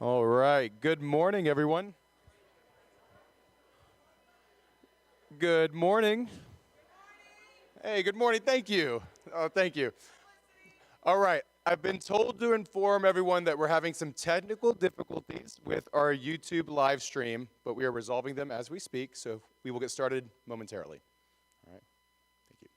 All right. Good morning, everyone. Good morning. Hey, good morning. Thank you. Oh, thank you. All right. I've been told to inform everyone that we're having some technical difficulties with our YouTube live stream, but we are resolving them as we speak, so we will get started momentarily. All right. Thank you.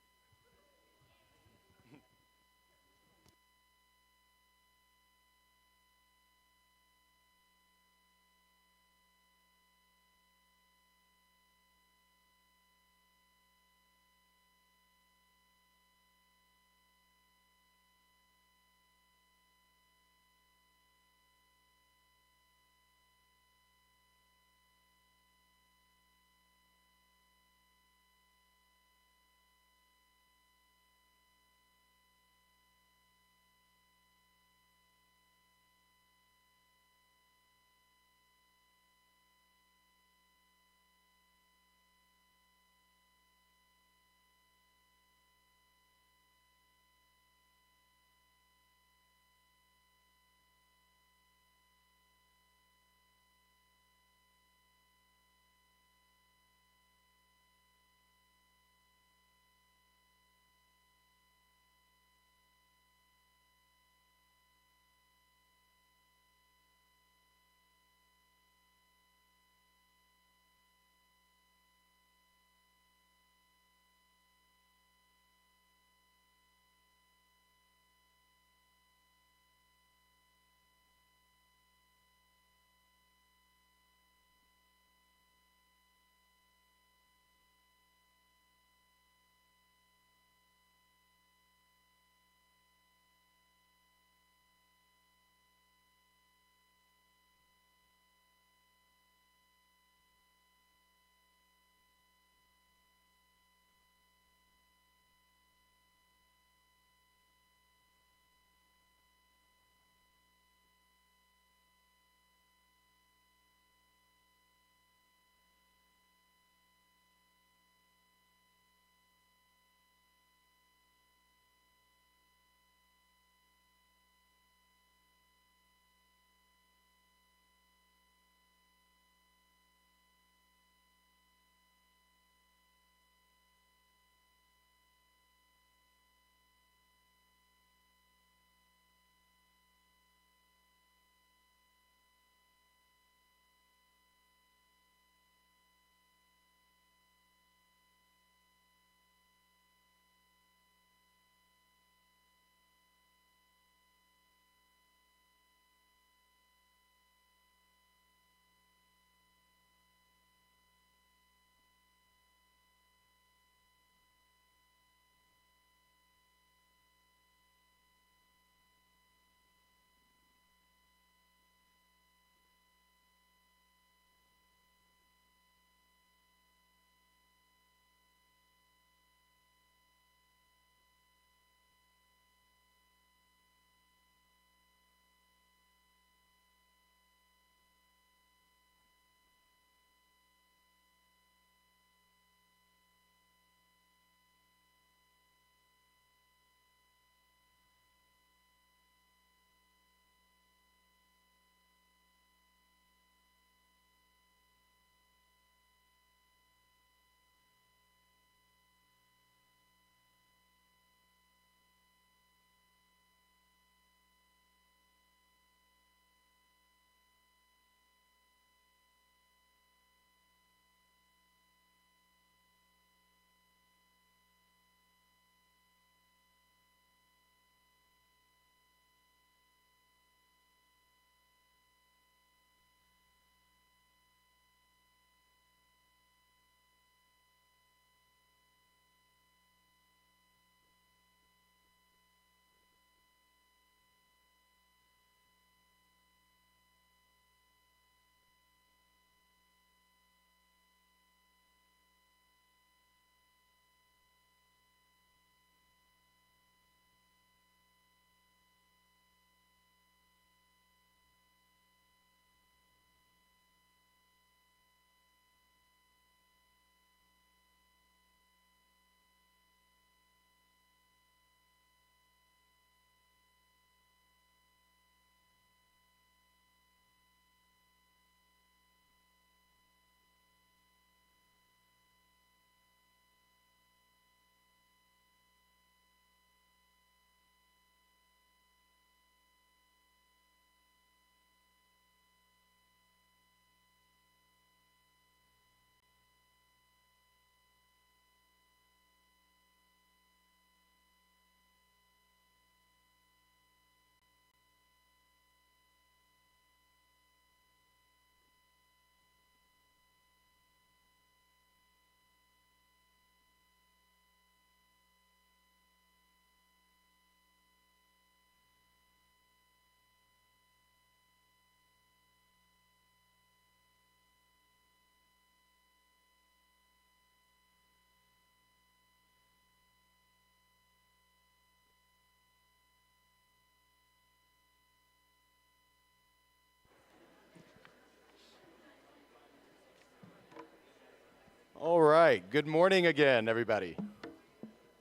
right, good morning again, everybody.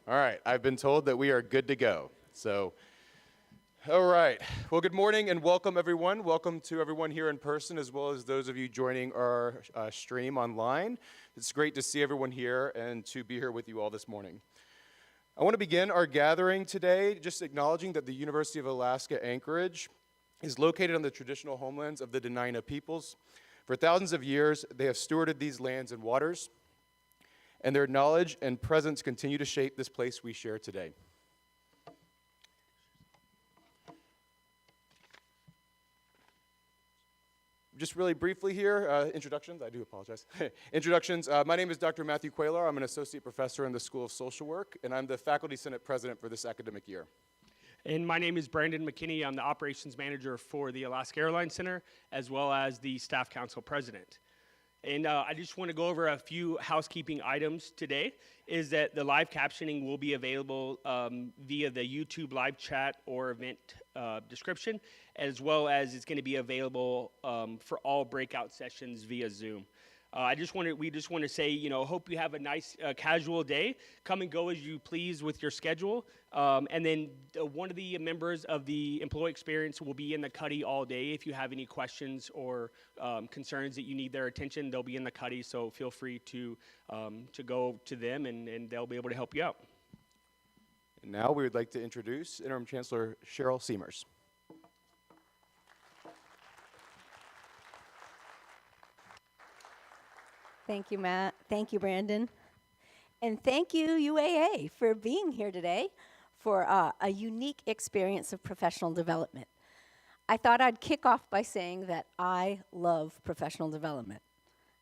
All right, I've been told that we are good to go. So, all right. Well, good morning and welcome, everyone. Welcome to everyone here in person, as well as those of you joining our stream online. It's great to see everyone here and to be here with you all this morning. I want to begin our gathering today just acknowledging that the University of Alaska Anchorage is located on the traditional homelands of the Dena'ina peoples. For thousands of years, they have stewarded these lands and waters, and their knowledge and presence continue to shape this place we share today. Just really briefly here, introductions, I do apologize. Introductions, my name is Dr. Matthew Quaylar. I'm an associate professor in the School of Social Work, and I'm the Faculty Senate President for this academic year. And my name is Brandon McKinney. I'm the operations manager for the Alaska Airlines Center, as well as the staff council president. And I just want to go over a few housekeeping items today, is that the live captioning will be available via the YouTube live chat or event description, as well as it's going to be available for all breakout sessions via Zoom. We just want to say, hope you have a nice casual day. Come and go as you please with your schedule. And then one of the members of the employee experience will be in the cuddy all day. If you have any questions or concerns that you need their attention, they'll be in the cuddy. So feel free to go to them and they'll be able to help you out. And now we would like to introduce Interim Chancellor Cheryl Seamers. Thank you, Matt. Thank you, Brandon. And thank you, UAA, for being here today for a unique experience of professional development. I thought I'd kick off by saying that I love professional development.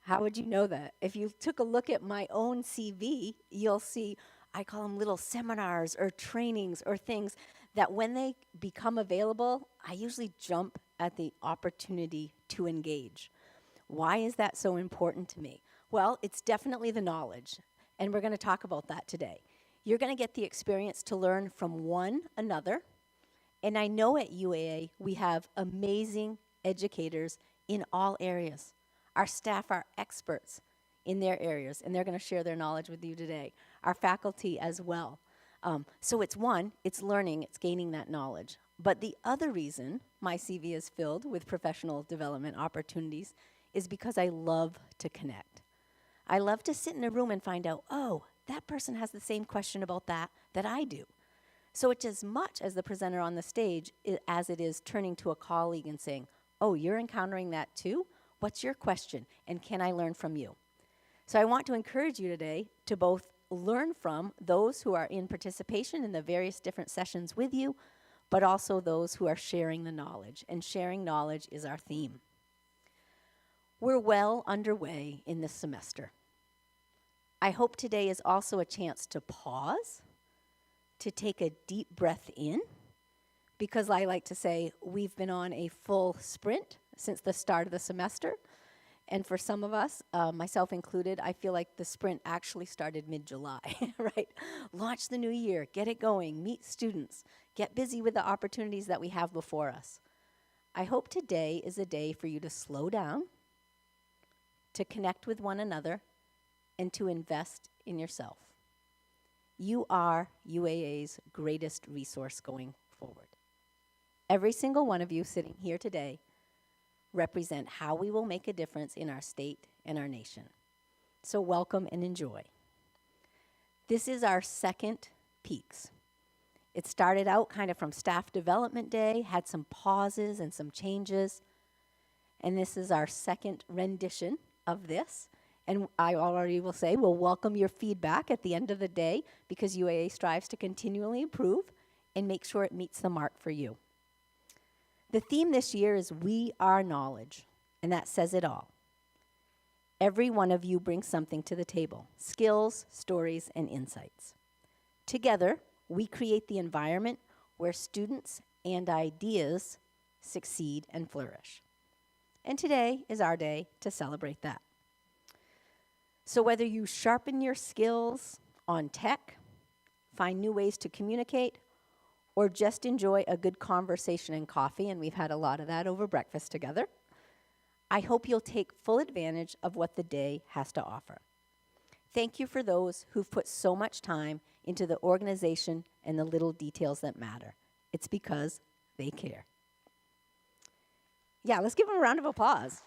How would you know that? If you took a look at my own CV, you'll see I call them little seminars or trainings or things that when they become available, I usually jump at the opportunity to engage. Why is that so important to me? Well, it's definitely the knowledge, and we're going to talk about that today. You're going to get the experience to learn from one another, and I know at UAA we have amazing educators in all areas. Our staff are experts in their areas, and they're going to share their knowledge with you today. Our faculty as well. So it's learning, it's gaining that knowledge. But the other reason my CV is filled with professional development opportunities is because I love to connect. I love to sit in a room and find out, oh, that person has the same question about that I do. So it's as much as the presenter on the stage as it is turning to a colleague and saying, oh, you're encountering that too? What's your question? And can I learn from you? So I want to encourage you today to both learn from those who are in participation in the various different sessions with you, but also those who are sharing the knowledge. And sharing knowledge is our theme. We're well underway in this semester. I hope today is also a chance to pause, to take a deep breath in, because I like to say we've been on a full sprint since the start of the semester. And for some of us, myself included, I feel like the sprint actually started mid-July, right? Launch the new year, get it going, meet students, get busy with the opportunities that we have before us. I hope today is a day for you to slow down, to connect with one another, and to invest in yourself. You are UAA's greatest resource going forward. Every single one of you sitting here today represent how we will make a difference in our state and our nation. So welcome and enjoy. This is our second Peaks. It started out kind of from Staff Development Day, had some pauses and some changes, and this is our second rendition of this. And I already will say we'll welcome your feedback at the end of the day because UAA strives to continually improve and make sure it meets the mark for you. The theme this year is We Are Knowledge, and that says it all. Every one of you brings something to the table, skills, stories, and insights. Together, we create the environment where students and ideas succeed and flourish. And today is our day to celebrate that. So whether you sharpen your skills on tech, find new ways to communicate, or just enjoy a good conversation and coffee, and we've had a lot of that over breakfast together, I hope you'll take full advantage of what the day has to offer. Thank you for those who've put so much time into the organization and the little details that matter. It's because they care. Yeah, let's give them a round of applause.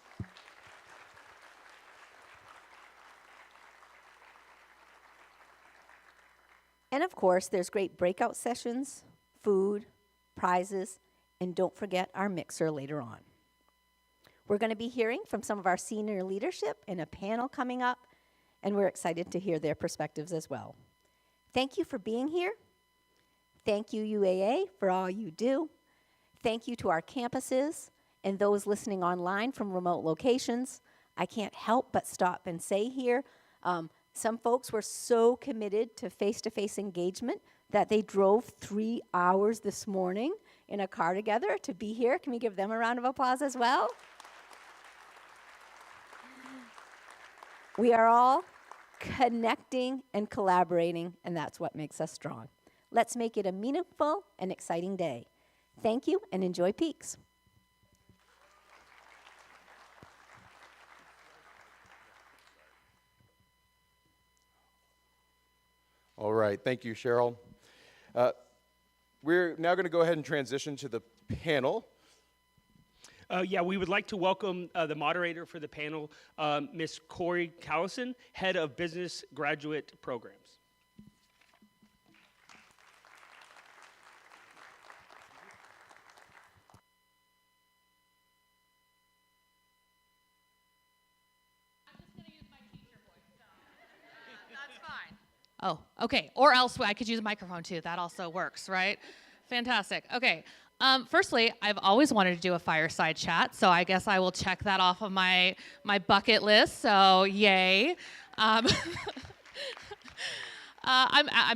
And of course, there's great breakout sessions, food, prizes, and don't forget our mixer later on. We're going to be hearing from some of our senior leadership in a panel coming up, and we're excited to hear their perspectives as well. Thank you for being here. Thank you, UAA, for all you do. Thank you to our campuses and those listening online from remote locations. I can't help but stop and say here, some folks were so committed to face-to-face engagement that they drove 3 hours this morning in a car together to be here. Can we give them a round of applause as well? We are all connecting and collaborating, and that's what makes us strong. Let's make it a meaningful and exciting day. Thank you, and enjoy Peaks. All right, thank you, Cheryl. We're now going to go ahead and transition to the panel. Yeah, we would like to welcome the moderator for the panel, Ms. Corey Callison, Head of Business Graduate Programs. Oh, okay. Or else I could use a microphone too. That also works, right? Fantastic. Okay. Firstly, I've always wanted to do a fireside chat, so I guess I will check that off of my bucket list. So yay. I'm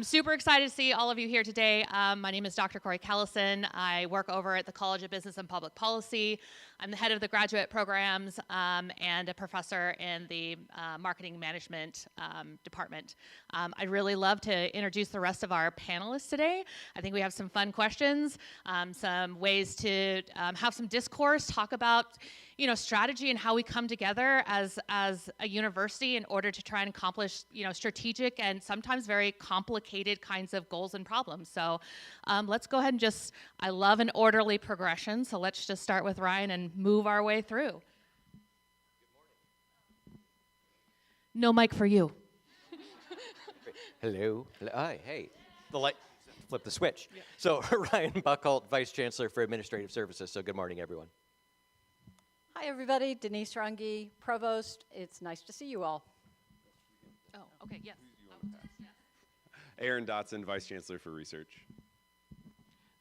super excited to see all of you here today. My name is Dr. Corey Callison. I work over at the College of Business and Public Policy. I'm the head of the graduate programs and a professor in the marketing management department. I'd really love to introduce the rest of our panelists today. I think we have some fun questions, some ways to have some discourse, talk about strategy and how we come together as a university in order to try and accomplish, strategic and sometimes very complicated kinds of goals and problems. So let's go ahead and I love an orderly progression, so let's just start with Ryan and move our way through. Good morning. No mic for you. Hello. Hi. Hey. The light. Flip the switch. Yeah. So Ryan Buckholt, Vice Chancellor for Administrative Services. So good morning, everyone. Hi, everybody. Denise Runge, Provost. It's nice to see you all. Oh, okay. Yes. Aaron Dotson, Vice Chancellor for Research.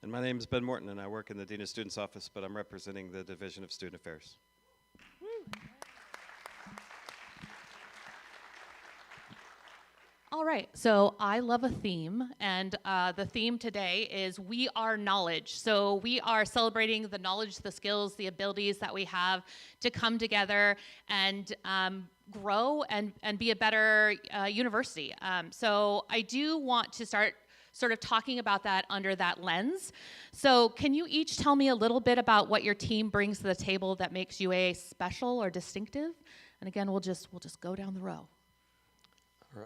And my name is Ben Morton, and I work in the Dean of Students Office, but I'm representing the Division of Student Affairs. All right, so I love a theme, and the theme today is We Are Knowledge. So we are celebrating the knowledge, the skills, the abilities that we have to come together and grow and be a better university. So I do want to start sort of talking about that under that lens. So can you each tell me a little bit about what your team brings to the table that makes UAA special or distinctive? And again, we'll just go down the row.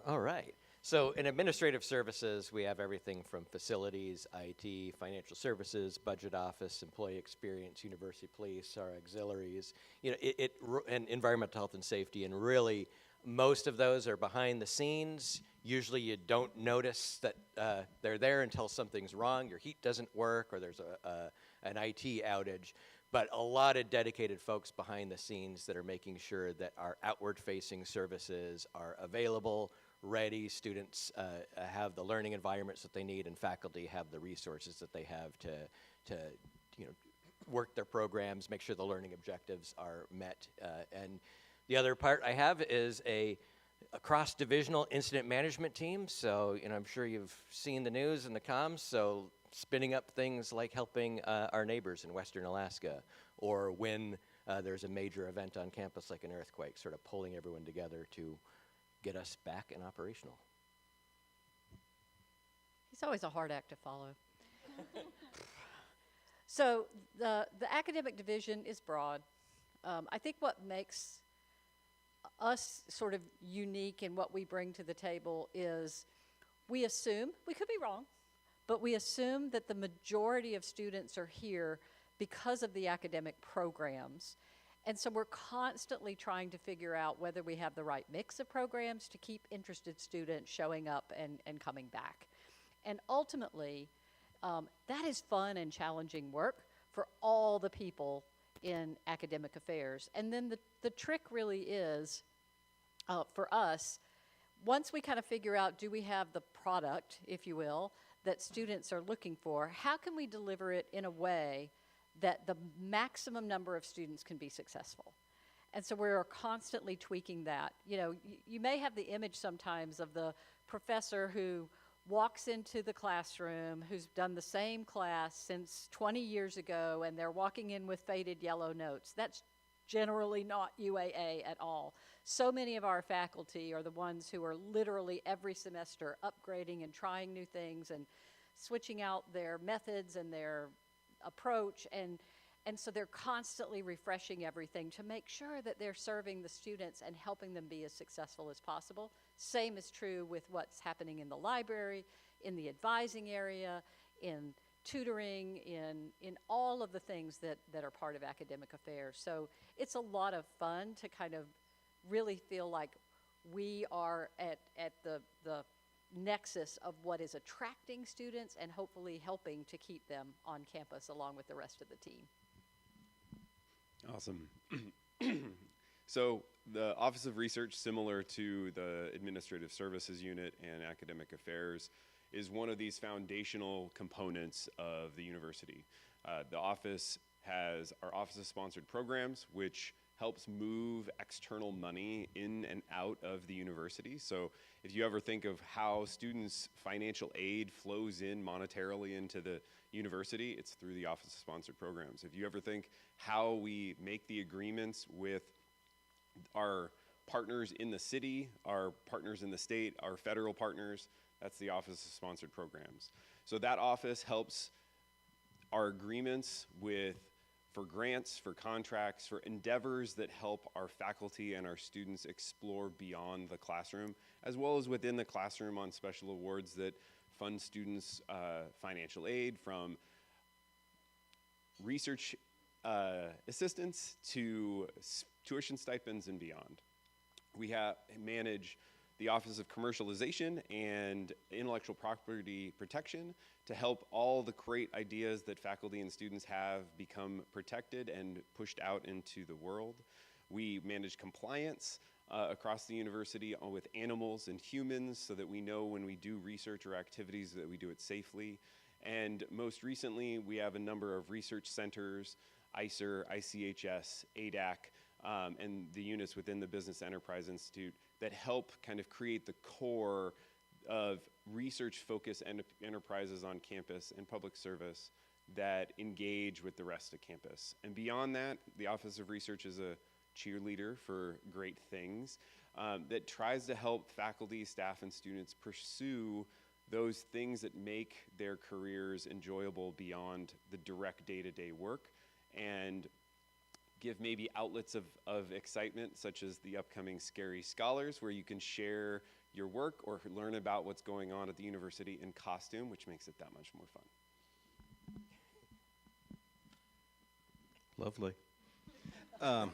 All right. So in administrative services, we have everything from facilities, IT, financial services, budget office, employee experience, university police, our auxiliaries, and environmental health and safety. And really, most of those are behind the scenes. Usually you don't notice that they're there until something's wrong, your heat doesn't work, or there's an IT outage. But a lot of dedicated folks behind the scenes that are making sure that our outward-facing services are available, ready, students have the learning environments that they need, and faculty have the resources that they have to work their programs, make sure the learning objectives are met. And the other part I have is a cross-divisional incident management team. So, I'm sure you've seen the news and the comms, so spinning up things like helping our neighbors in Western Alaska, or when there's a major event on campus like an earthquake, sort of pulling everyone together to get us back and operational. He's always a hard act to follow. So the academic division is broad. I think what makes us sort of unique in what we bring to the table is we assume, we could be wrong, but we assume that the majority of students are here because of the academic programs. And so we're constantly trying to figure out whether we have the right mix of programs to keep interested students showing up and coming back. And ultimately, that is fun and challenging work for all the people in academic affairs. And then the trick really is, for us, once we kind of figure out, do we have the product, if you will, that students are looking for, how can we deliver it in a way that the maximum number of students can be successful? And so we're constantly tweaking that. You know, you may have the image sometimes of the professor who walks into the classroom, who's done the same class since 20 years ago, and they're walking in with faded yellow notes. That's generally not UAA at all. So many of our faculty are the ones who are literally every semester upgrading and trying new things and switching out their methods and their approach, and so they're constantly refreshing everything to make sure that they're serving the students and helping them be as successful as possible. Same is true with what's happening in the library, in the advising area, in tutoring, in all of the things that are part of academic affairs. So it's a lot of fun to kind of really feel like we are at the nexus of what is attracting students and hopefully helping to keep them on campus along with the rest of the team. Awesome. So the Office of Research, similar to the Administrative Services Unit and Academic Affairs, is one of these foundational components of the university. The office has our office's sponsored programs, which helps move external money in and out of the university. So if you ever think of how students' financial aid flows in monetarily into the university, it's through the Office of Sponsored Programs. If you ever think how we make the agreements with our partners in the city, our partners in the state, our federal partners, that's the Office of Sponsored Programs. So that office helps our agreements for grants, for contracts, for endeavors that help our faculty and our students explore beyond the classroom, as well as within the classroom on special awards that fund students' financial aid, from research assistance to tuition stipends and beyond. We manage the Office of Commercialization and Intellectual Property Protection to help all the great ideas that faculty and students have become protected and pushed out into the world. We manage compliance across the university with animals and humans so that we know when we do research or activities that we do it safely. And most recently, we have a number of research centers, ICER, ICHS, ADAC, and the units within the Business Enterprise Institute that help kind of create the core of research-focused enterprises on campus and public service that engage with the rest of campus. And beyond that, the Office of Research is a cheerleader for great things that tries to help faculty, staff, and students pursue those things that make their careers enjoyable beyond the direct day-to-day work, and give maybe outlets of excitement, such as the upcoming Scary Scholars, where you can share your work or learn about what's going on at the university in costume, which makes it that much more fun. Lovely. I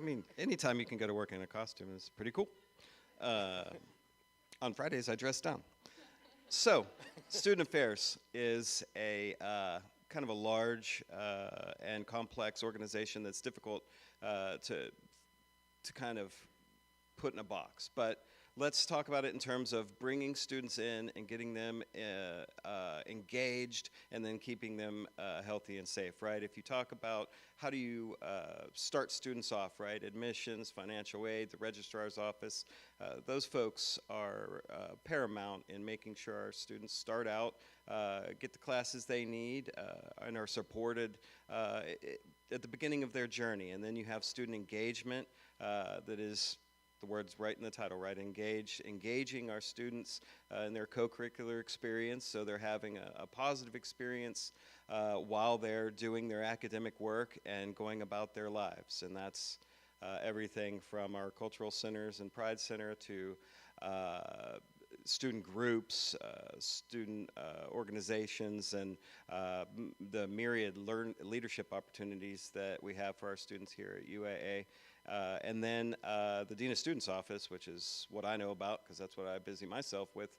mean, anytime you can go to work in a costume is pretty cool. On Fridays, I dress down. So, Student Affairs is a kind of a large and complex organization that's difficult to kind of put in a box. But let's talk about it in terms of bringing students in and getting them engaged and then keeping them healthy and safe, right? If you talk about how do you start students off, right? Admissions, financial aid, the registrar's office, those folks are paramount in making sure our students start out, get the classes they need, and are supported at the beginning of their journey. And then you have student engagement that is the word's right in the title, right? Engaging our students in their co-curricular experience, so they're having a positive experience while they're doing their academic work and going about their lives. And that's everything from our cultural centers and Pride Center to student groups, student organizations, and the myriad leadership opportunities that we have for our students here at UAA. And then the Dean of Students Office, which is what I know about because that's what I busy myself with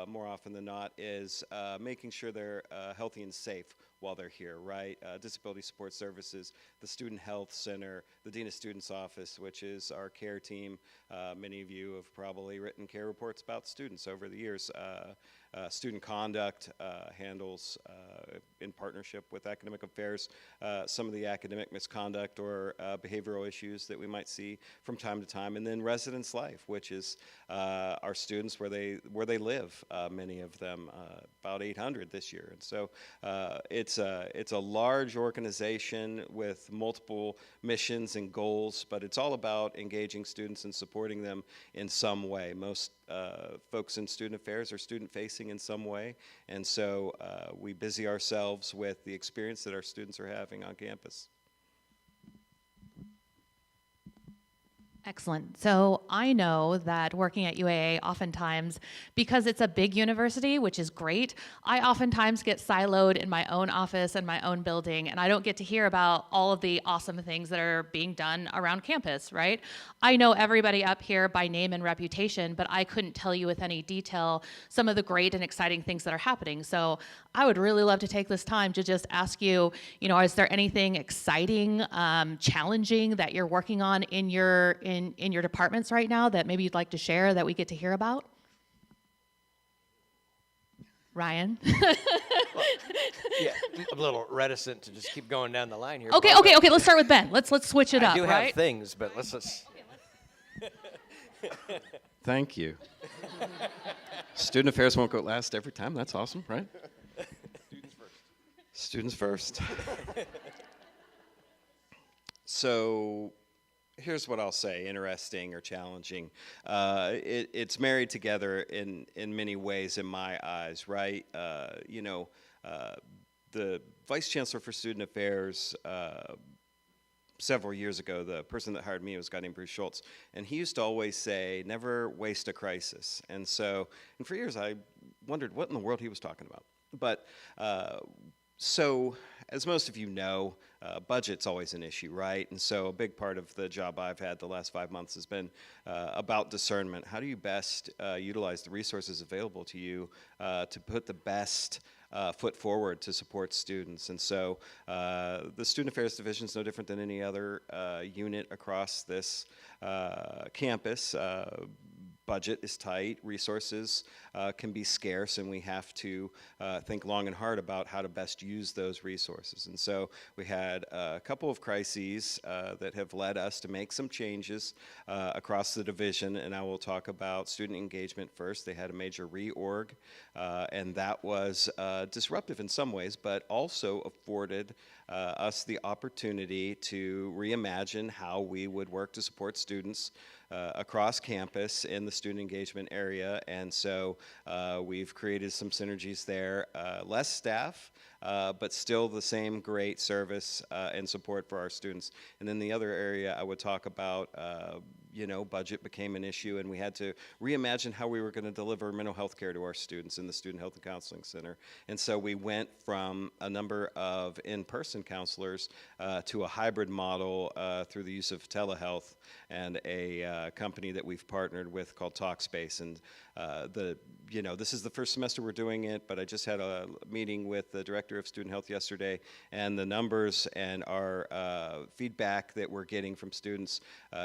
more often than not, is making sure they're healthy and safe while they're here, right? Disability Support Services, the Student Health Center, the Dean of Students Office, which is our care team. Many of you have probably written care reports about students over the years. Student Conduct handles, in partnership with Academic Affairs, some of the academic misconduct or behavioral issues that we might see from time to time. And then Residence Life, which is our students where they live, many of them, about 800 this year. And so it's a large organization with multiple missions and goals, but it's all about engaging students and supporting them in some way. Most folks in student affairs are student-facing in some way, and so we busy ourselves with the experience that our students are having on campus. Excellent. So I know that working at UAA oftentimes, because it's a big university, which is great, I oftentimes get siloed in my own office and my own building, and I don't get to hear about all of the awesome things that are being done around campus, right? I know everybody up here by name and reputation, but I couldn't tell you with any detail some of the great and exciting things that are happening. So I would really love to take this time to just ask you, is there anything exciting, challenging that you're working on in your departments right now that maybe you'd like to share that we get to hear about? Ryan? Yeah, I'm a little reticent to just keep going down the line here. Okay. Let's start with Ben. Let's switch it up. I do right? have things, but let's. Thank you. Student affairs won't go last every time. That's awesome, right? Students first. So here's what I'll say, interesting or challenging. It's married together in many ways in my eyes, right? The Vice Chancellor for Student Affairs several years ago, the person that hired me was a guy named Bruce Schultz, and he used to always say, never waste a crisis. And for years I wondered what in the world he was talking about. But so, as most of you know, budget's always an issue, right? And so a big part of the job I've had the last 5 months has been about discernment. How do you best utilize the resources available to you to put the best foot forward to support students? And so the Student Affairs Division is no different than any other unit across this campus. Budget is tight, resources can be scarce, and we have to think long and hard about how to best use those resources. And so we had a couple of crises that have led us to make some changes across the division, and I will talk about student engagement first. They had a major reorg, and that was disruptive in some ways, but also afforded us the opportunity to reimagine how we would work to support students across campus in the student engagement area. And so we've created some synergies there. Less staff, but still the same great service and support for our students. And then the other area I would talk about, budget became an issue, and we had to reimagine how we were going to deliver mental health care to our students in the Student Health and Counseling Center. And so we went from a number of in-person counselors to a hybrid model through the use of telehealth and a company that we've partnered with called Talkspace. And this is the first semester we're doing it, but I just had a meeting with the director of student health yesterday, and the numbers and our feedback that we're getting from students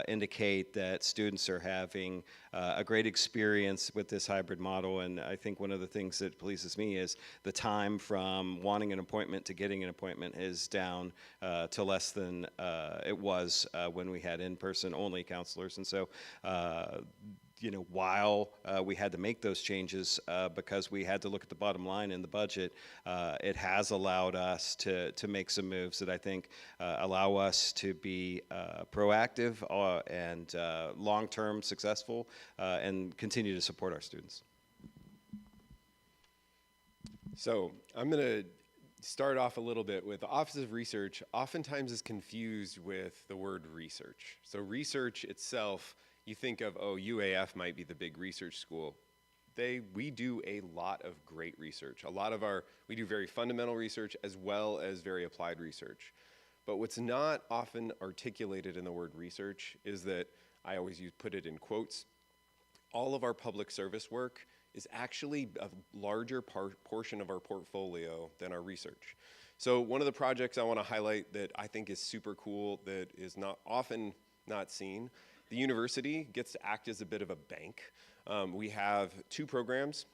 indicate that students are having a great experience with this hybrid model. And I think one of the things that pleases me is the time from wanting an appointment to getting an appointment is down to less than it was when we had in-person only counselors. And so while we had to make those changes because we had to look at the bottom line in the budget, it has allowed us to make some moves that I think allow us to be proactive and long-term successful and continue to support our students. So I'm going to start off a little bit with the Office of Research oftentimes is confused with the word research. So research itself, you think of, oh, UAF might be the big research school. We do a lot of great research. We do very fundamental research as well as very applied research. But what's not often articulated in the word research is that, I always put it in quotes, all of our public service work is actually a larger portion of our portfolio than our research. So one of the projects I want to highlight that I think is super cool that is often not seen, the university gets to act as a bit of a bank. We have 2 programs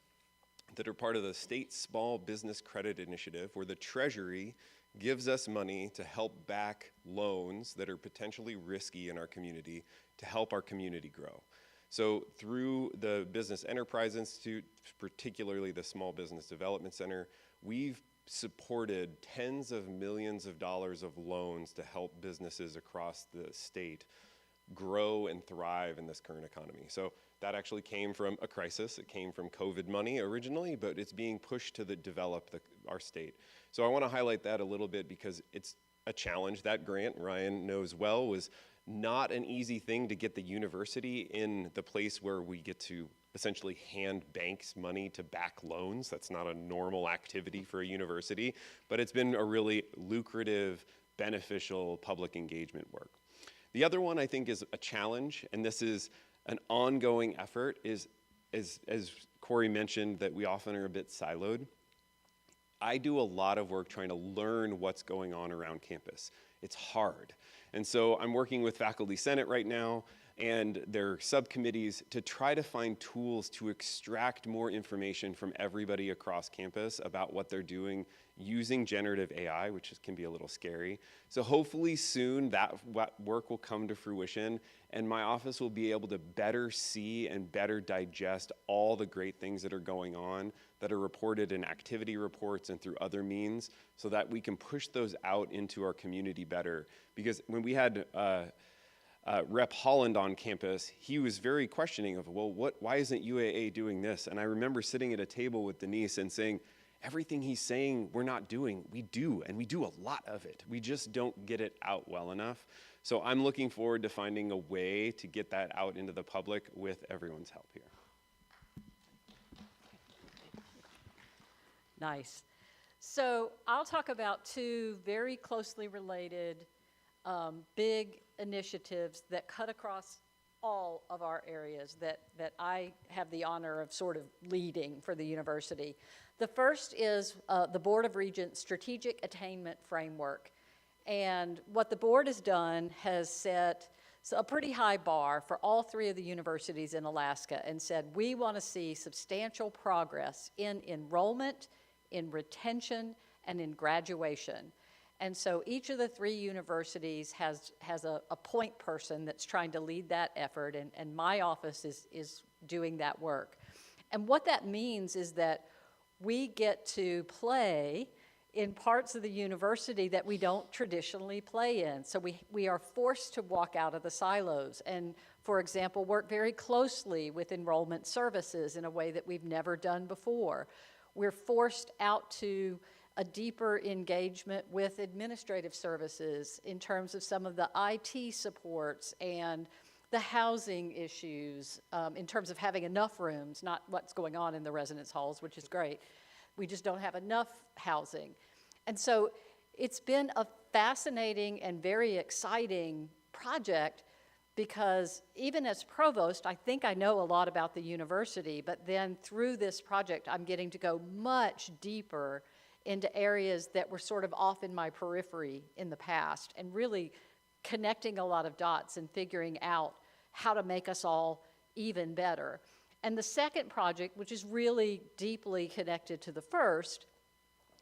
that are part of the state small business credit initiative where the Treasury gives us money to help back loans that are potentially risky in our community to help our community grow. So through the Business Enterprise Institute, particularly the Small Business Development Center, we've supported tens of millions of dollars of loans to help businesses across the state grow and thrive in this current economy. So that actually came from a crisis. It came from COVID money originally, but it's being pushed to develop our state. So I want to highlight that a little bit because it's a challenge. That grant, Ryan knows well, was not an easy thing to get the university in the place where we get to essentially hand banks money to back loans. That's not a normal activity for a university, but it's been a really lucrative, beneficial public engagement work. The other one I think is a challenge, and this is an ongoing effort, is as Corey mentioned, that we often are a bit siloed. I do a lot of work trying to learn what's going on around campus. It's hard. And so I'm working with Faculty Senate right now and their subcommittees to try to find tools to extract more information from everybody across campus about what they're doing using generative AI, which can be a little scary. So hopefully soon that work will come to fruition and my office will be able to better see and better digest all the great things that are going on that are reported in activity reports and through other means so that we can push those out into our community better. Because when we had Rep. Holland on campus, he was very questioning of, well, why isn't UAA doing this? And I remember sitting at a table with Denise and saying, everything he's saying we're not doing, we do, and we do a lot of it. We just don't get it out well enough. So I'm looking forward to finding a way to get that out into the public with everyone's help here. Nice. So I'll talk about 2 very closely related big initiatives that cut across all of our areas that I have the honor of sort of leading for the university. The first is the Board of Regents Strategic Attainment Framework. And what the board has done has set a pretty high bar for all 3 of the universities in Alaska and said, we want to see substantial progress in enrollment, in retention, and in graduation. And so each of the 3 universities has a point person that's trying to lead that effort, and my office is doing that work. And what that means is that we get to play in parts of the university that we don't traditionally play in. So we are forced to walk out of the silos and, for example, work very closely with enrollment services in a way that we've never done before. We're forced out to a deeper engagement with administrative services in terms of some of the IT supports and the housing issues, in terms of having enough rooms, not what's going on in the residence halls, which is great. We just don't have enough housing. And so it's been a fascinating and very exciting project because even as provost, I think I know a lot about the university, but then through this project, I'm getting to go much deeper into areas that were sort of off in my periphery in the past and really connecting a lot of dots and figuring out how to make us all even better. And the second project, which is really deeply connected to the first,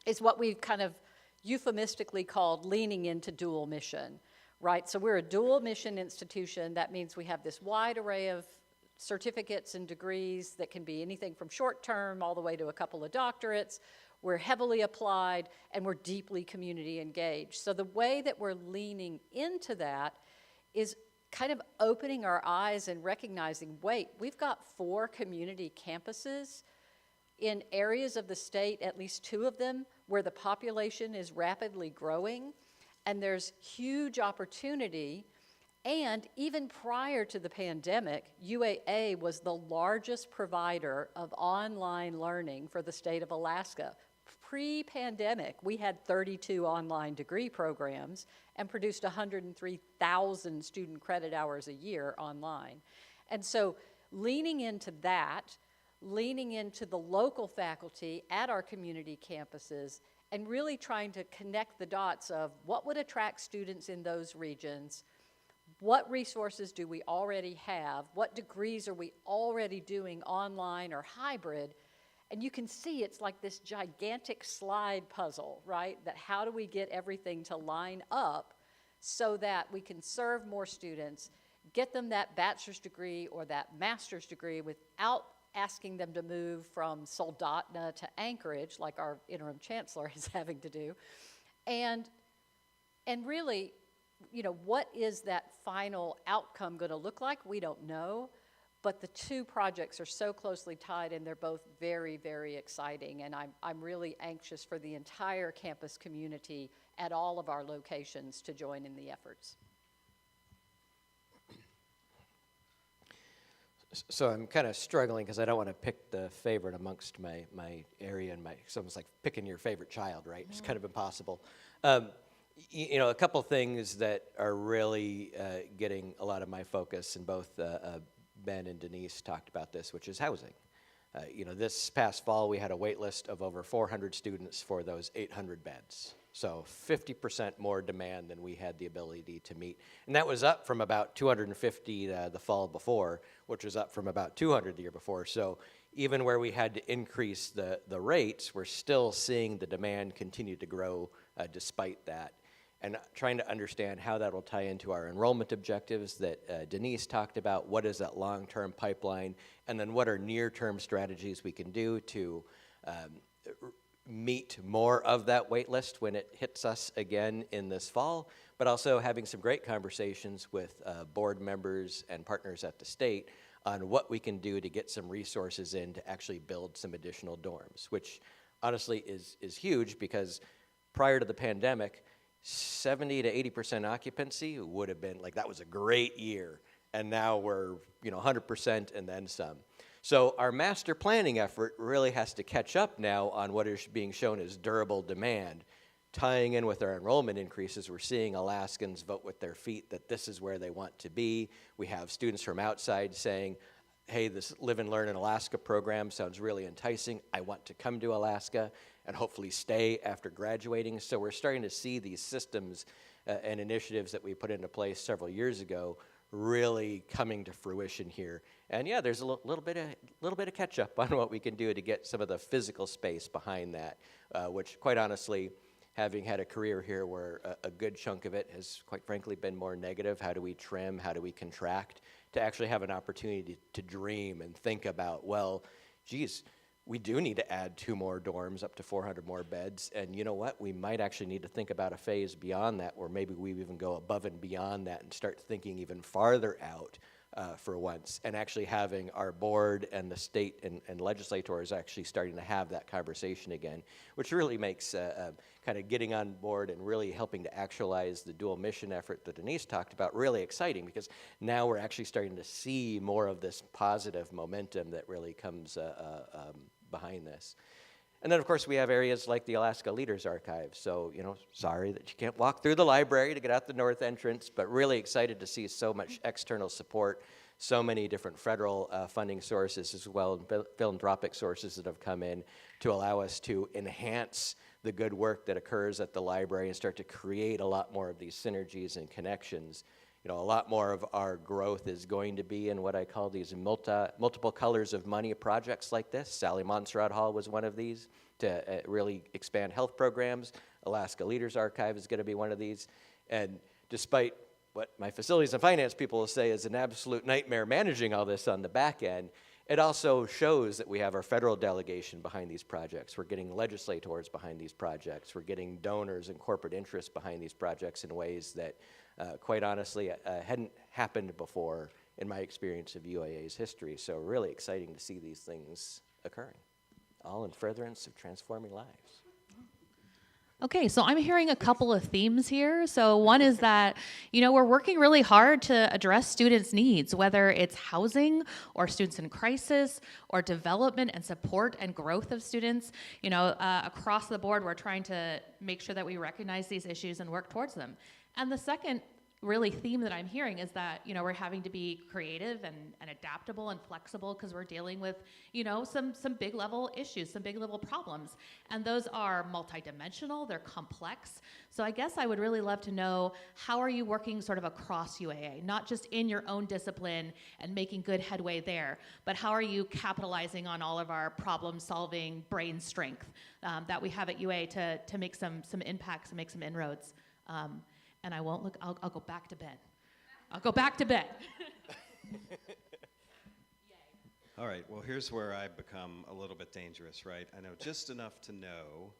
is what we've kind of euphemistically called leaning into dual mission, right? So we're a dual mission institution. That means we have this wide array of certificates and degrees that can be anything from short term all the way to a couple of doctorates. We're heavily applied, and we're deeply community engaged. So the way that we're leaning into that is kind of opening our eyes and recognizing, wait, we've got 4 community campuses in areas of the state, at least 2 of them, where the population is rapidly growing, and there's huge opportunity. And even prior to the pandemic, UAA was the largest provider of online learning for the state of Alaska. Pre-pandemic, we had 32 online degree programs and produced 103,000 student credit hours a year online. And so leaning into that, leaning into the local faculty at our community campuses, and really trying to connect the dots of what would attract students in those regions, what resources do we already have, what degrees are we already doing online or hybrid. And you can see it's like this gigantic slide puzzle, right? That how do we get everything to line up so that we can serve more students, get them that bachelor's degree or that master's degree without asking them to move from Soldotna to Anchorage, like our interim chancellor is having to do. And really, you know, what is that final outcome going to look like? We don't know. But the 2 projects are so closely tied, and they're both very, very exciting. And I'm really anxious for the entire campus community at all of our locations to join in the efforts. So I'm kind of struggling because I don't want to pick the favorite amongst my area, and it's almost like picking your favorite child, right? It's kind of impossible. You know, a couple things that are really getting a lot of my focus, and both Ben and Denise talked about this, which is housing. You know, this past fall we had a wait list of over 400 students for those 800 beds. So 50% more demand than we had the ability to meet. And that was up from about 250 the fall before, which was up from about 200 the year before. So even where we had to increase the rates, we're still seeing the demand continue to grow despite that. And trying to understand how that will tie into our enrollment objectives that Denise talked about. What is that long-term pipeline? And then what are near-term strategies we can do to meet more of that wait list when it hits us again in this fall, but also having some great conversations with board members and partners at the state on what we can do to get some resources in to actually build some additional dorms, which honestly is huge because prior to the pandemic, 70 to 80% occupancy would have been like, that was a great year. And now we're, 100% and then some. So our master planning effort really has to catch up now on what is being shown as durable demand. Tying in with our enrollment increases, we're seeing Alaskans vote with their feet that this is where they want to be. We have students from outside saying, hey, this Live and Learn in Alaska program sounds really enticing. I want to come to Alaska and hopefully stay after graduating. So we're starting to see these systems and initiatives that we put into place several years ago really coming to fruition here. And yeah, there's a little bit of catch up on what we can do to get some of the physical space behind that, which quite honestly, having had a career here where a good chunk of it has quite frankly been more negative. How do we trim? How do we contract? To actually have an opportunity to dream and think about, well, geez, we do need to add 2 more dorms, up to 400 more beds. And you know what? We might actually need to think about a phase beyond that, where maybe we even go above and beyond that and start thinking even farther out for once, and actually having our board and the state and legislators actually starting to have that conversation again, which really makes kind of getting on board and really helping to actualize the dual mission effort that Denise talked about really exciting, because now we're actually starting to see more of this positive momentum that really comes behind this. And then, of course, we have areas like the Alaska Leaders Archive. So, sorry that you can't walk through the library to get out the north entrance, but really excited to see so much external support, so many different federal funding sources as well, and philanthropic sources that have come in to allow us to enhance the good work that occurs at the library and start to create a lot more of these synergies and connections. A lot more of our growth is going to be in what I call these multiple colors of money projects like this. Sally Montserrat Hall was one of these to really expand health programs. Alaska Leaders Archive is going to be one of these. And despite what my facilities and finance people will say is an absolute nightmare managing all this on the back end, it also shows that we have our federal delegation behind these projects. We're getting legislators behind these projects. We're getting donors and corporate interests behind these projects in ways that, quite honestly, hadn't happened before in my experience of UAA's history. So really exciting to see these things occurring, all in furtherance of transforming lives. Okay, so I'm hearing a couple of themes here. So one is that, we're working really hard to address students' needs, whether it's housing or students in crisis or development and support and growth of students. Across the board, we're trying to make sure that we recognize these issues and work towards them. And the second really theme that I'm hearing is that, we're having to be creative and adaptable and flexible because we're dealing with, some big level issues, some big level problems. And those are multidimensional, they're complex. So I guess I would really love to know, how are you working sort of across UAA, not just in your own discipline and making good headway there, but how are you capitalizing on all of our problem solving brain strength that we have at UA to make some impacts and make some inroads. And I won't look, I'll go back to bed. I'll go back to bed. All right, well, here's where I become a little bit dangerous, right? I know just enough to know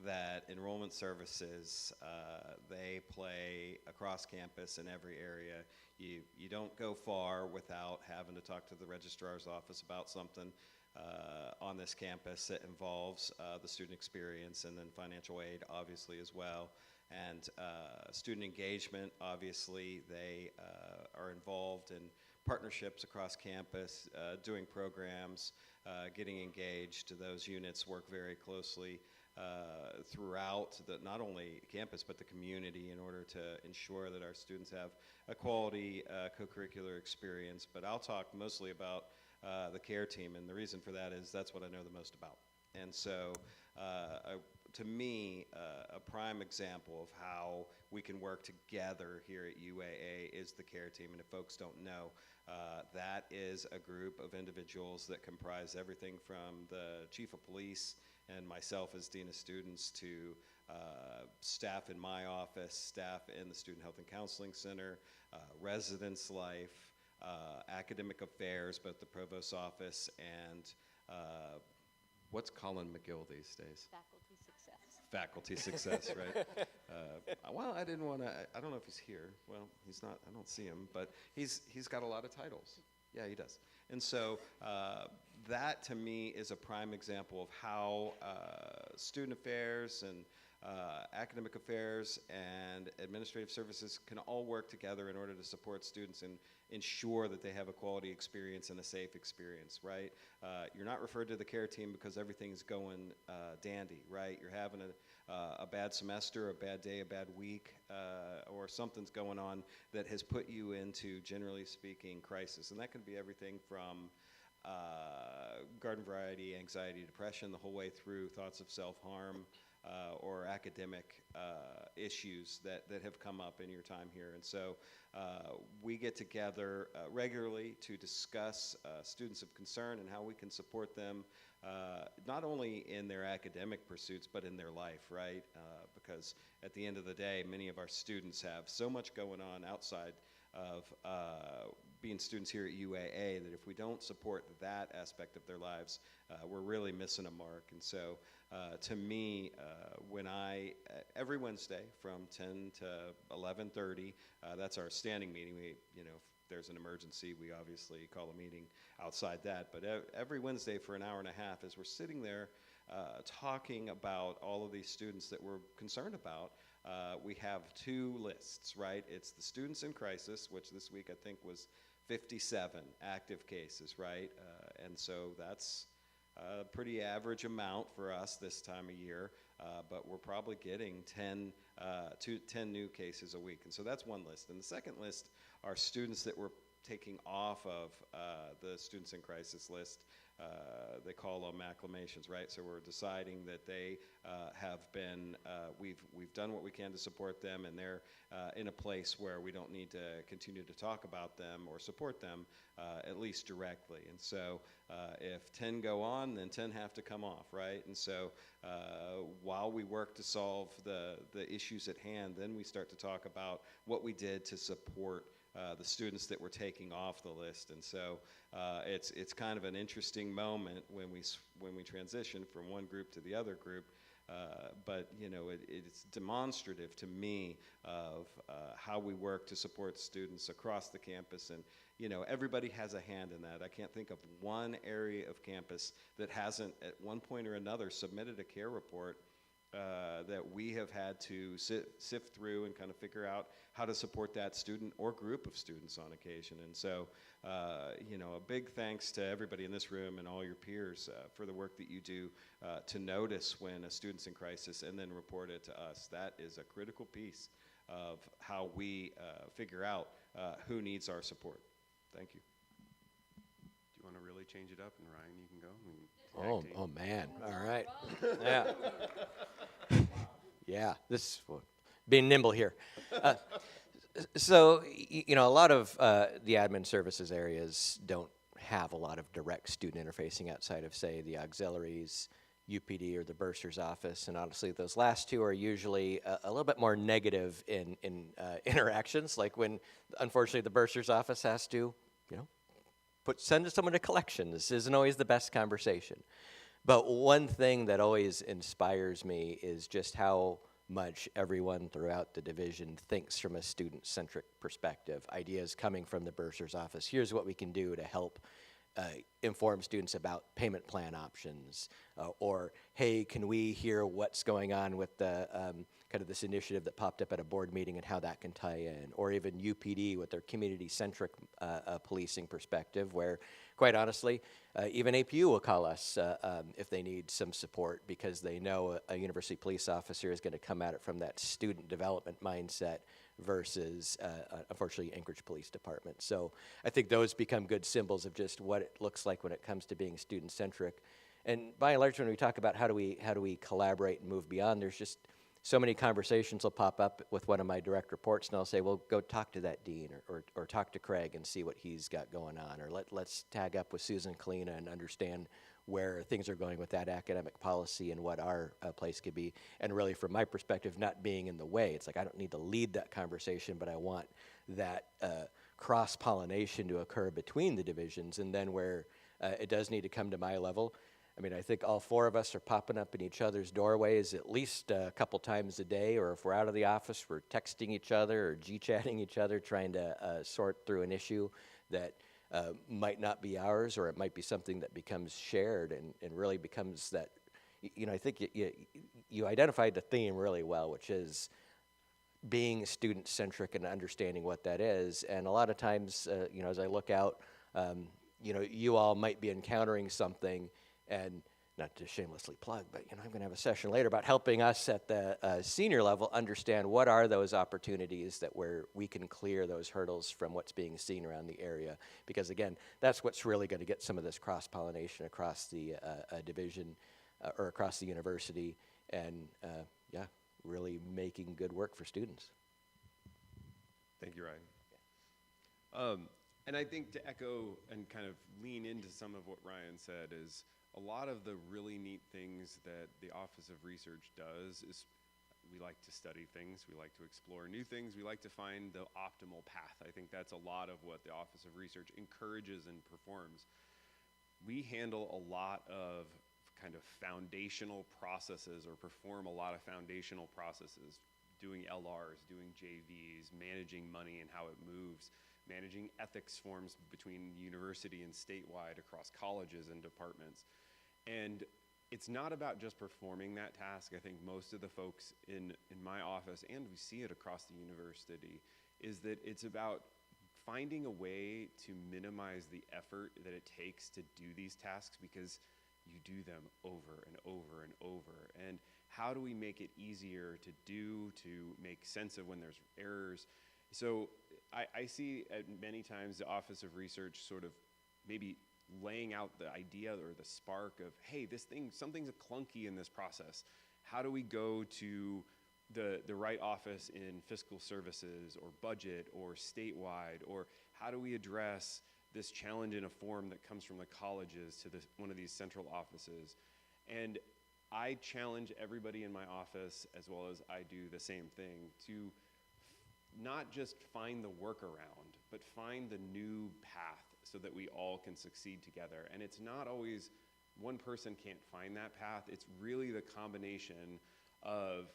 that enrollment services, they play across campus in every area. You don't go far without having to talk to the registrar's office about something on this campus that involves the student experience, and then financial aid, obviously, as well. And student engagement, obviously, they are involved in partnerships across campus, doing programs, getting engaged. Those units work very closely throughout not only campus, but the community in order to ensure that our students have a quality co-curricular experience. But I'll talk mostly about the care team, and the reason for that is that's what I know the most about. And so to me, a prime example of how we can work together here at UAA is the care team. And if folks don't know, that is a group of individuals that comprise everything from the chief of police and myself as dean of students to staff in my office, staff in the Student Health and Counseling Center, residence life, academic affairs, both the provost's office and what's Colin McGill these days? Faculty success. Faculty success, right? Well, I didn't want to, I don't know if he's here. Well, he's not, I don't see him, but he's got a lot of titles. Yeah, he does. And so that to me is a prime example of how student affairs and academic affairs and administrative services can all work together in order to support students and ensure that they have a quality experience and a safe experience, right? You're not referred to the care team because everything's going dandy, right? You're having a bad semester, a bad day, a bad week, or something's going on that has put you into, generally speaking, crisis. And that could be everything from garden variety, anxiety, depression, the whole way through thoughts of self-harm, or academic issues that have come up in your time here. And so we get together regularly to discuss students of concern and how we can support them, not only in their academic pursuits, but in their life, right? Because at the end of the day, many of our students have so much going on outside of being students here at UAA that if we don't support that aspect of their lives, we're really missing a mark. And so to me, when every Wednesday from 10 to 11:30, that's our standing meeting. We, if there's an emergency, we obviously call a meeting outside that. But every Wednesday for an hour and a half, as we're sitting there talking about all of these students that we're concerned about, we have two lists, right? It's the students in crisis, which this week I think was 57 active cases, right? And so that's a pretty average amount for us this time of year, but we're probably getting 10 new cases a week. And so that's one list. And the second list are students that we're taking off of the students in crisis list they call them acclamations, right? So we're deciding that they have been, we've done what we can to support them, and they're in a place where we don't need to continue to talk about them or support them, at least directly. And so if 10 go on, then 10 have to come off, right? And so while we work to solve the issues at hand, then we start to talk about what we did to support the students that we're taking off the list. And so it's kind of an interesting moment when we transition from one group to the other group. But you know, it's demonstrative to me of how we work to support students across the campus, and you know, everybody has a hand in that. I can't think of one area of campus that hasn't at one point or another submitted a care report that we have had to sift through and kind of figure out how to support that student or group of students on occasion. And so, you know, a big thanks to everybody in this room and all your peers for the work that you do to notice when a student's in crisis and then report it to us. That is a critical piece of how we figure out who needs our support. Thank you. Do you want to really change it up? And Ryan, you can go. Oh man! All right. Yeah. Yeah. This being nimble here. So you know, a lot of the admin services areas don't have a lot of direct student interfacing outside of, say, the auxiliaries, UPD, or the bursar's office. And honestly, those last two are usually a little bit more negative in interactions. Like when, unfortunately, the bursar's office has to, you know, send someone to collection. This isn't always the best conversation. But one thing that always inspires me is just how much everyone throughout the division thinks from a student-centric perspective. Ideas coming from the bursar's office. Here's what we can do to help inform students about payment plan options, or hey, can we hear what's going on with the kind of this initiative that popped up at a board meeting and how that can tie in, or even UPD with their community-centric policing perspective, where quite honestly, even APU will call us if they need some support because they know a university police officer is going to come at it from that student development mindset versus, unfortunately, Anchorage Police Department. So I think those become good symbols of just what it looks like when it comes to being student-centric. And by and large, when we talk about how do we collaborate and move beyond, there's just so many conversations will pop up with one of my direct reports, and I'll say, well, go talk to that dean, or talk to Craig and see what he's got going on, or let's tag up with Susan Kalina and understand where things are going with that academic policy and what our place could be. And really, from my perspective, not being in the way. It's like I don't need to lead that conversation, but I want that cross-pollination to occur between the divisions. And then where it does need to come to my level, I mean, I think all four of us are popping up in each other's doorways at least a couple times a day, or if we're out of the office, we're texting each other or G-chatting each other, trying to sort through an issue that might not be ours, or it might be something that becomes shared and really becomes that, you know, I think you identified the theme really well, which is being student-centric and understanding what that is. And a lot of times, you know, as I look out, you know, you all might be encountering something, and not to shamelessly plug, but you know, I'm going to have a session later about helping us at the senior level understand what are those opportunities that where we can clear those hurdles from what's being seen around the area. Because again, that's what's really going to get some of this cross-pollination across the division or across the university, and yeah, really making good work for students. Thank you, Ryan. And I think to echo and kind of lean into some of what Ryan said is, a lot of the really neat things that the Office of Research does is we like to study things, we like to explore new things, we like to find the optimal path. I think that's a lot of what the Office of Research encourages and performs. We handle a lot of kind of foundational processes, or perform a lot of foundational processes, doing LRs, doing JVs, managing money and how it moves, managing ethics forms between university and statewide across colleges and departments. And it's not about just performing that task. I think most of the folks in my office, and we see it across the university, is that it's about finding a way to minimize the effort that it takes to do these tasks, because you do them over and over and over. And how do we make it easier to do, to make sense of when there's errors? So I see at many times the Office of Research sort of maybe laying out the idea or the spark of, hey, something's clunky in this process. How do we go to the right office in fiscal services or budget or statewide, or how do we address this challenge in a form that comes from the colleges to one of these central offices? And I challenge everybody in my office, as well as I do the same thing, to not just find the workaround, but find the new path so that we all can succeed together. And it's not always one person can't find that path. It's really the combination of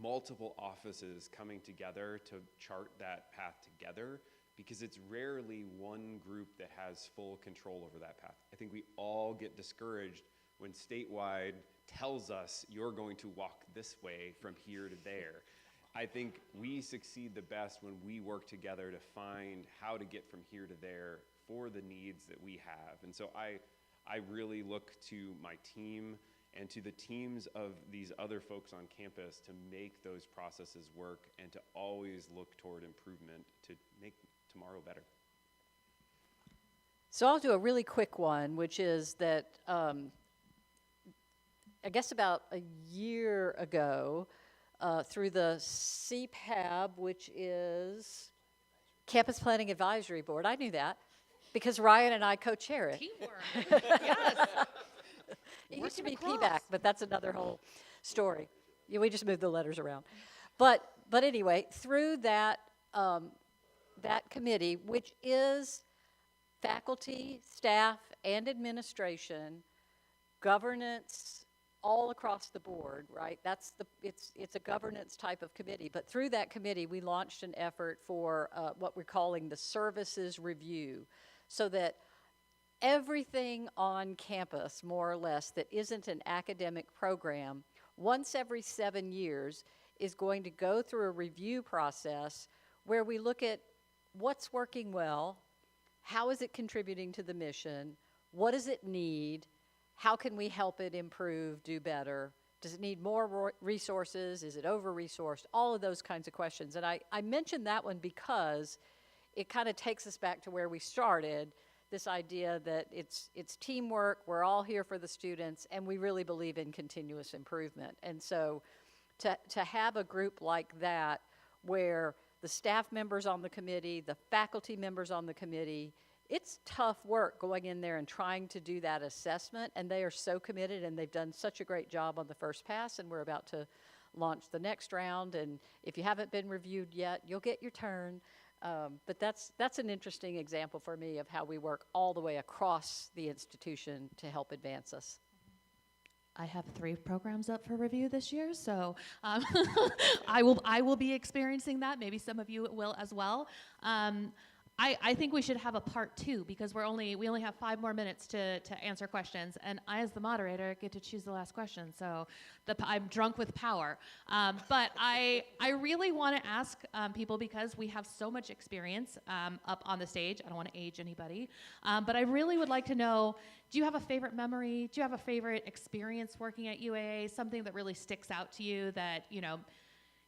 multiple offices coming together to chart that path together, because it's rarely one group that has full control over that path. I think we all get discouraged when statewide tells us you're going to walk this way from here to there. I think we succeed the best when we work together to find how to get from here to there for the needs that we have. And so I really look to my team and to the teams of these other folks on campus to make those processes work and to always look toward improvement to make tomorrow better. So I'll do a really quick one, which is that I guess about a year ago, through the CPAB, which is Campus Planning Advisory Board. I knew that because Ryan and I co-chair it. Teamwork. Yes. It used to Working be across. PBAC, but that's another whole story. Yeah, we just moved the letters around. But anyway, through that that committee, which is faculty, staff, and administration, governance, all across the board, right? It's a governance type of committee. But through that committee, we launched an effort for what we're calling the services review, so that everything on campus, more or less, that isn't an academic program, once every 7 years is going to go through a review process where we look at what's working well, how is it contributing to the mission, what does it need, how can we help it improve, do better, does it need more resources, is it over-resourced, all of those kinds of questions. And I mentioned that one because it kind of takes us back to where we started, this idea that it's teamwork, we're all here for the students, and we really believe in continuous improvement. And so to have a group like that where the staff members on the committee, the faculty members on the committee, it's tough work going in there and trying to do that assessment, and they are so committed, and they've done such a great job on the first pass, and we're about to launch the next round, and if you haven't been reviewed yet, you'll get your turn. But that's an interesting example for me of how we work all the way across the institution to help advance us. I have 3 programs up for review this year, so I will be experiencing that. Maybe some of you will as well. I think we should have a part 2 because we only have 5 more minutes to answer questions, and I, as the moderator, get to choose the last question. So I'm drunk with power. But I really want to ask people, because we have so much experience up on the stage. I don't want to age anybody, but I really would like to know: do you have a favorite memory? Do you have a favorite experience working at UAA? Something that really sticks out to you that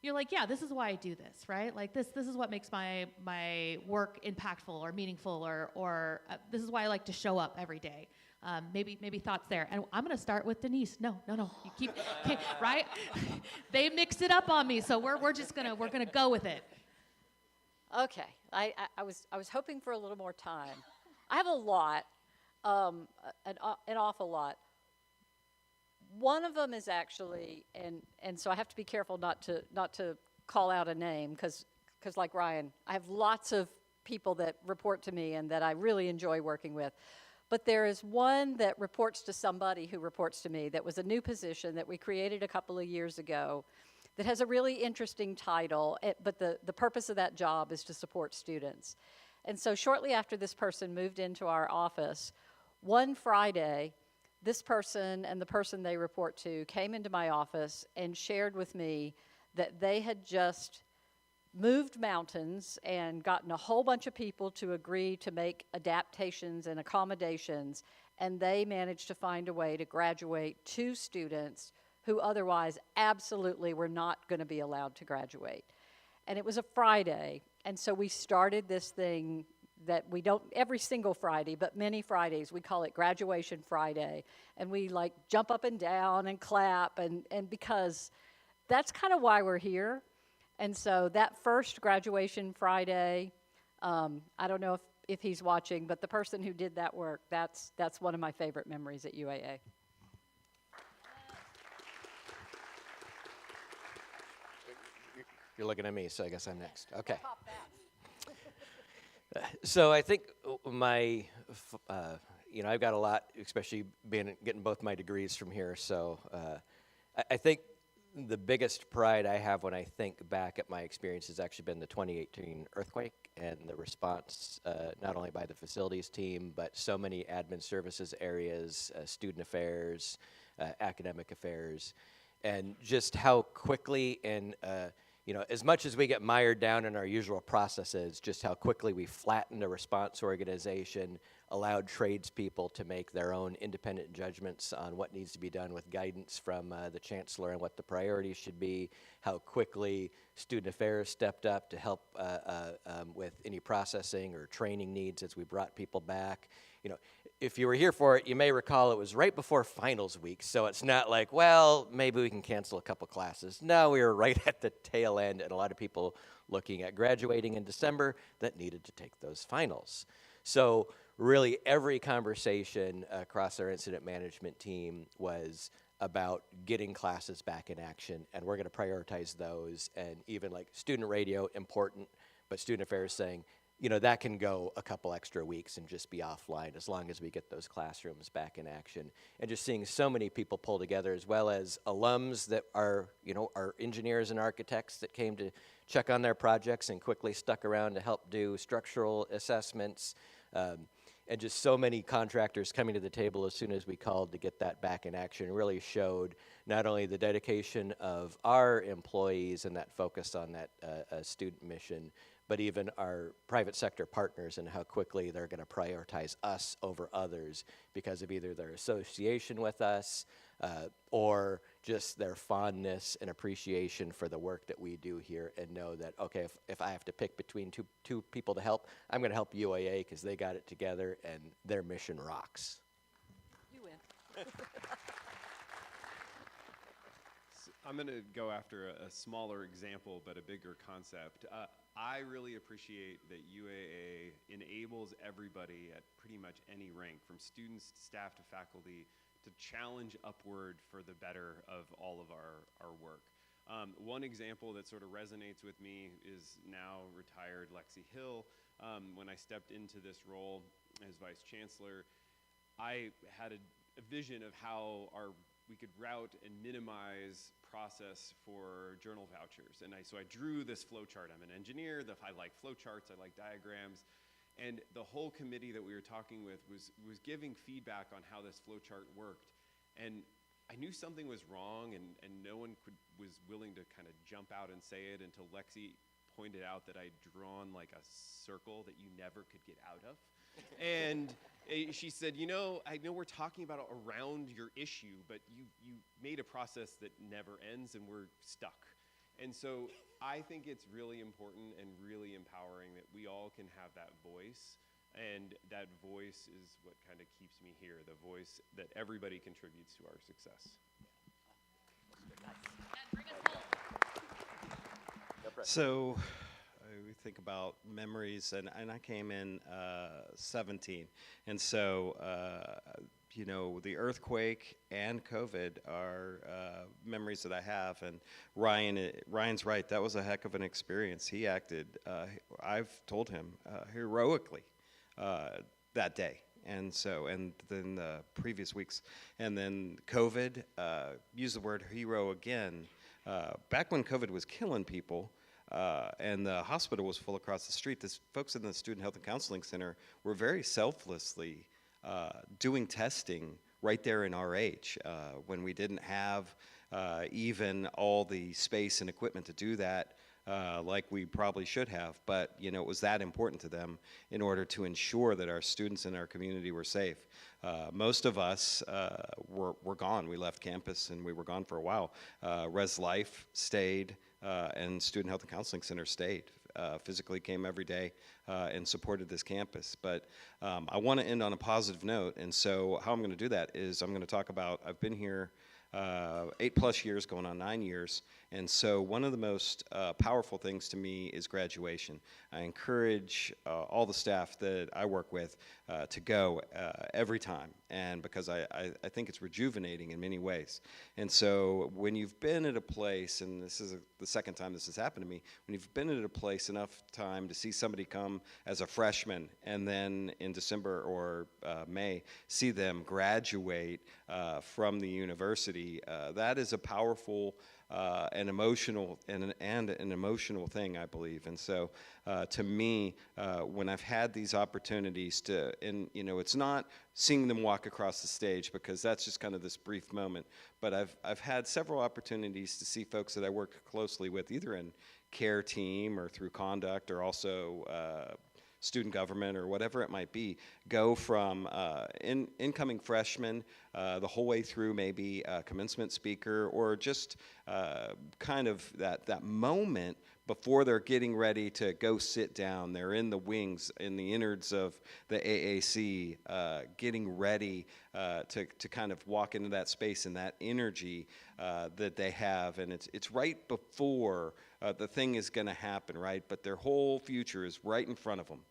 you're like, yeah, this is why I do this, right? Like this is what makes my work impactful or meaningful, or this is why I like to show up every day. Maybe thoughts there. And I'm gonna start with Denise. No, you keep right? They mixed it up on me, so we're gonna go with it. Okay, I was hoping for a little more time. I have a lot, an awful lot. One of them is actually, and so I have to be careful not to call out a name, because like Ryan, I have lots of people that report to me and that I really enjoy working with. But there is one that reports to somebody who reports to me that was a new position that we created a couple of years ago that has a really interesting title, but the purpose of that job is to support students. And so shortly after this person moved into our office, one Friday, this person and the person they report to came into my office and shared with me that they had just moved mountains and gotten a whole bunch of people to agree to make adaptations and accommodations, and they managed to find a way to graduate 2 students who otherwise absolutely were not going to be allowed to graduate. And it was a Friday, and so we started this thing that we don't every single Friday, but many Fridays, we call it Graduation Friday. And we like jump up and down and clap, and because that's kind of why we're here. And so that first Graduation Friday, I don't know if he's watching, but the person who did that work, that's one of my favorite memories at UAA. You're looking at me, so I guess I'm next. Okay. So I think I've got a lot, especially getting both my degrees from here. So I think the biggest pride I have when I think back at my experience has actually been the 2018 earthquake and the response, not only by the facilities team, but so many admin services areas, student affairs, academic affairs, and just how quickly and as much as we get mired down in our usual processes, just how quickly we flattened a response organization, allowed tradespeople to make their own independent judgments on what needs to be done with guidance from the chancellor and what the priorities should be, how quickly student affairs stepped up to help with any processing or training needs as we brought people back. If you were here for it, you may recall it was right before finals week, so it's not like, well, maybe we can cancel a couple classes. No, we were right at the tail end, and a lot of people looking at graduating in December that needed to take those finals. So really every conversation across our incident management team was about getting classes back in action, and we're going to prioritize those. And even like student radio, important, but student affairs saying, that can go a couple extra weeks and just be offline as long as we get those classrooms back in action. And just seeing so many people pull together, as well as alums that are, our engineers and architects that came to check on their projects and quickly stuck around to help do structural assessments. And just so many contractors coming to the table as soon as we called to get that back in action really showed not only the dedication of our employees and that focus on that student mission, but even our private sector partners and how quickly they're going to prioritize us over others because of either their association with us or just their fondness and appreciation for the work that we do here, and know that, okay, if I have to pick between two people to help, I'm going to help UAA because they got it together and their mission rocks. You win. I'm going to go after a smaller example, but a bigger concept. I really appreciate that UAA enables everybody at pretty much any rank, from students, staff, to faculty, to challenge upward for the better of all of our work. One example that sort of resonates with me is now retired Lexi Hill. When I stepped into this role as Vice Chancellor, I had a vision of how we could route and minimize process for journal vouchers. And so I drew this flow chart. I'm an engineer, I like flow charts, I like diagrams. And the whole committee that we were talking with was giving feedback on how this flow chart worked. And I knew something was wrong, and no one was willing to kind of jump out and say it until Lexi pointed out that I'd drawn like a circle that you never could get out of. And she said, I know we're talking about around your issue, but you made a process that never ends and we're stuck. And so I think it's really important and really empowering that we all can have that voice, and that voice is what kind of keeps me here, the voice that everybody contributes to our success. So we think about memories, and I came in 17, and so the earthquake and COVID are memories that I have. And Ryan's right, that was a heck of an experience. He acted, I've told him, heroically that day. And then the previous weeks, and then COVID, use the word hero again. Back when COVID was killing people, and the hospital was full across the street, the folks in the Student Health and Counseling Center were very selflessly doing testing right there in RH when we didn't have even all the space and equipment to do that like we probably should have. But it was that important to them in order to ensure that our students in our community were safe. Most of us were gone. We left campus and we were gone for a while. Res Life stayed, and Student Health and Counseling Center stayed. physically came every day and supported this campus. But I want to end on a positive note, and so how I'm going to do that is I'm going to talk about, I've been here 8+ years, going on 9 years, and so one of the most powerful things to me is graduation. I encourage all the staff that I work with to go every time, and because I think it's rejuvenating in many ways. And so when you've been at a place, and this is the second time this has happened to me, when you've been at a place enough time to see somebody come as a freshman, and then in December or May, see them graduate from the university, that is a powerful an emotional and an emotional thing, I believe. And so to me, when I've had these opportunities to, and you know, it's not seeing them walk across the stage, because that's just kind of this brief moment, but I've had several opportunities to see folks that I worked closely with, either in care team or through conduct, or also student government or whatever it might be, go from incoming freshmen the whole way through maybe a commencement speaker, or just kind of that moment before they're getting ready to go sit down. They're in the wings, in the innards of the AAC, getting ready to kind of walk into that space and that energy that they have. And it's right before the thing is going to happen, right? But their whole future is right in front of them.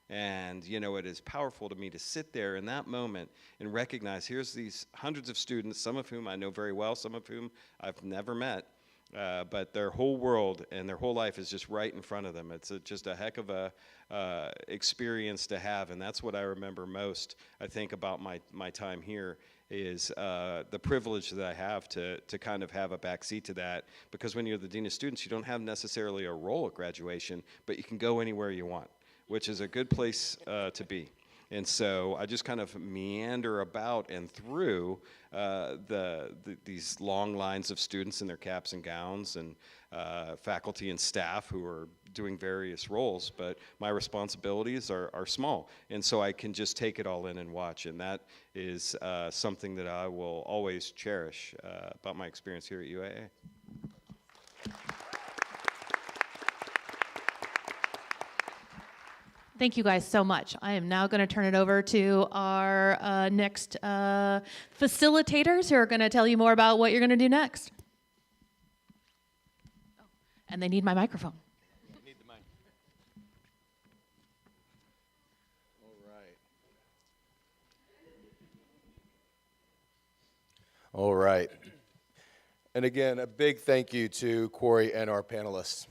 And, you know, it is powerful to me to sit there in that moment and recognize here's these hundreds of students, some of whom I know very well, some of whom I've never met, but their whole world and their whole life is just right in front of them. It's just a heck of a experience to have, and that's what I remember most, I think, about my time here, is the privilege that I have to kind of have a backseat to that, because when you're the Dean of Students, you don't have necessarily a role at graduation, but you can go anywhere you want, which is a good place to be. And so I just kind of meander about and through these long lines of students in their caps and gowns, and faculty and staff who are doing various roles, but my responsibilities are small. And so I can just take it all in and watch, and that is something that I will always cherish about my experience here at UAA. Thank you guys so much. I am now going to turn it over to our next facilitators, who are going to tell you more about what you're going to do next. Oh, and they need my microphone. I need the mic. All right. And again, a big thank you to Corey and our panelists.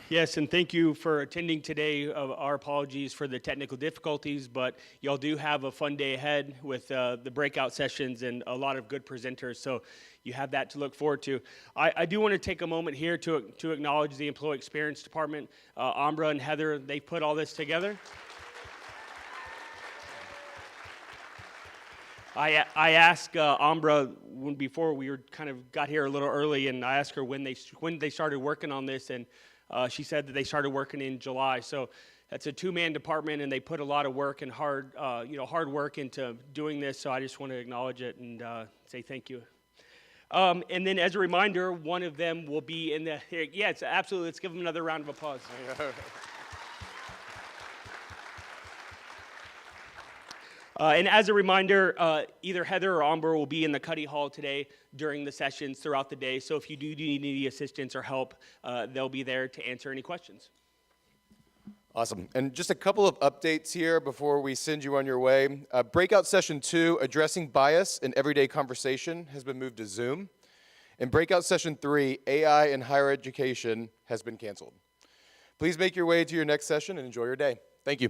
Yes, and thank you for attending today. Our apologies for the technical difficulties, but y'all do have a fun day ahead with the breakout sessions and a lot of good presenters, so you have that to look forward to. I do want to take a moment here to acknowledge the Employee Experience Department. Ambra and Heather, they put all this together. I asked Ambra before we got here a little early, and I asked her when they started working on this, and she said that they started working in July. So that's a two-man department, and they put a lot of work and hard work into doing this. So I just want to acknowledge it and say thank you. And then, as a reminder, one of them will be in the. Yes, absolutely. Let's give them another round of applause. And as a reminder, either Heather or Amber will be in the Cuddy Hall today during the sessions throughout the day. So if you do need any assistance or help, they'll be there to answer any questions. Awesome. And just a couple of updates here before we send you on your way. Breakout session 2, Addressing Bias in Everyday Conversation, has been moved to Zoom. And breakout session 3, AI in Higher Education, has been canceled. Please make your way to your next session and enjoy your day. Thank you.